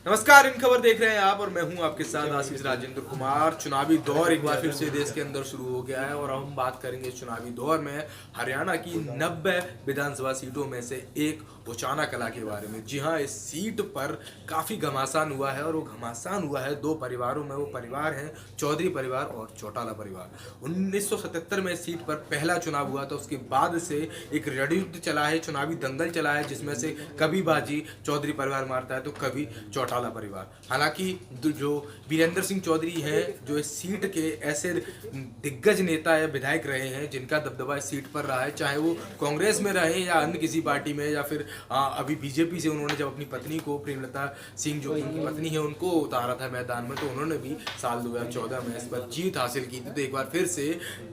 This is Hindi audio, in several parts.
नमस्कार, इन खबर देख रहे हैं आप और मैं हूं आपके साथ आशीष राजेंद्र कुमार। चुनावी दौर एक बार फिर से देश के अंदर शुरू हो गया है और हम बात करेंगे इस चुनावी दौर में हरियाणा की 90 विधानसभा सीटों में से एक उचाना कला के बारे में। जी हां, इस सीट पर काफ़ी घमासान हुआ है और वो घमासान हुआ है दो परिवारों में। वो परिवार हैं चौधरी परिवार और चौटाला परिवार। 1977 में इस सीट पर पहला चुनाव हुआ था। उसके बाद से एक रणयुद्ध चला है, चुनावी दंगल चला है, जिसमें से कभी बाजी चौधरी परिवार मारता है तो कभी चौटाला परिवार। हालांकि जो वीरेंद्र सिंह चौधरी हैं, जो इस सीट के ऐसे दिग्गज नेता है, विधायक रहे हैं जिनका दबदबा इस सीट पर रहा है, चाहे वो कांग्रेस में रहे या अन्य किसी पार्टी में या फिर अभी बीजेपी से उन्होंने जब अपनी पत्नी को, प्रेमलता सिंह जो उनकी पत्नी है, उनको उतारा था मैदान में, तो उन्होंने भी साल 2014 में इस पर जीत हासिल की थी। तो एक बार फिर से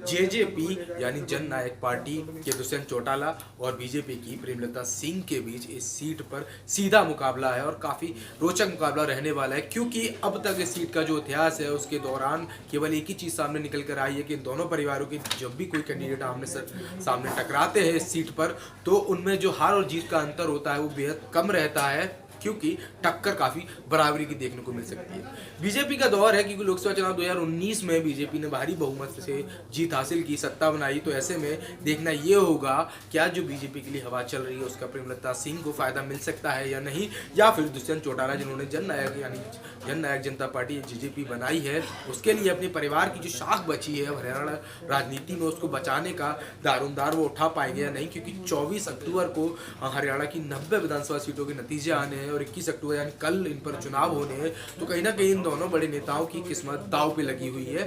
जेजेपी यानी जन नायक पार्टी के दुष्यंत चौटाला और बीजेपी की प्रेमलता सिंह के बीच इस सीट पर सीधा मुकाबला है और काफी रोचक मुकाबला रहने वाला है, क्योंकि अब तक इस सीट का जो इतिहास है उसके दौरान केवल एक ही चीज सामने निकल कर आई है कि इन दोनों परिवारों के जब भी कोई कैंडिडेट आमने सामने टकराते हैं इस सीट पर, तो उनमें जो हार और जीत का अंतर होता है वो बेहद कम रहता है, क्योंकि टक्कर काफी बराबरी की देखने को मिल सकती है। बीजेपी का दौर है, क्योंकि लोकसभा चुनाव 2019 में बीजेपी ने भारी बहुमत से जीत हासिल की, सत्ता बनाई। तो ऐसे में देखना ये होगा क्या जो बीजेपी के लिए हवा चल रही है उसका प्रेमलता सिंह को फायदा मिल सकता है या नहीं, या फिर दुष्यंत चौटाला जिन्होंने जननायक यानी जननायक जनता पार्टी जेजेपी बनाई है, उसके लिए अपने परिवार की जो शाख बची है हरियाणा राजनीति में उसको बचाने का दारोमदार वो उठा पाएंगे या नहीं, क्योंकि 24 अक्टूबर को हरियाणा की 90 विधानसभा सीटों के नतीजे आने हैं और 21 अक्टूबर यानी कल इन पर चुनाव होने हैं। तो कहीं ना कहीं इन दोनों बड़े नेताओं की किस्मत दांव पे लगी हुई है।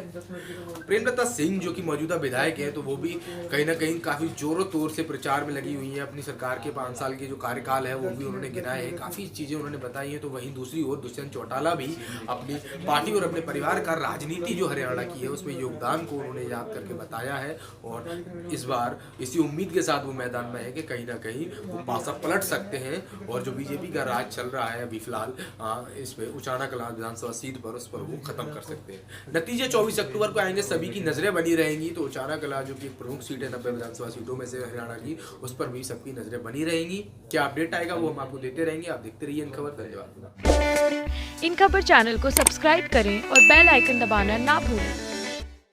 प्रेमलता सिंह जो कि मौजूदा विधायक है, तो वो भी कहीं ना कहीं काफी जोरों तौर से प्रचार में लगी हुई है। अपनी सरकार के 5 साल के जो कार्यकाल है वो भी उन्होंने गिनाए है, काफी चीजें उन्होंने बताई है। तो वहीं दूसरी ओर दुष्यंत चौटाला भी अपनी पार्टी और अपने परिवार का राजनीति जो हरियाणा की है उसमें योगदान को उन्होंने याद करके बताया है और इस बार इसी उम्मीद के साथ वो मैदान में है कि कहीं ना कहीं वो पासा पलट सकते हैं और जो बीजेपी का राज चल रहा है अभी फिलहाल इसमें उचाना कला विधानसभा सीट पर, उस पर वो खत्म कर सकते हैं। नतीजे 24 अक्टूबर को आएंगे, सभी की नजरें बनी रहेंगी। तो उचाना कला जो कि प्रमुख सीट है 90 विधानसभा सीटों में से हरियाणा की, उस पर भी सबकी नजरें बनी रहेंगी। क्या अपडेट आएगा वो हम आपको देते रहेंगे। आप देखते रहिए इन खबर। धन्यवाद। इन खबर चैनल को सब्सक्राइब करें और बेल आइकन दबाना ना भूलें।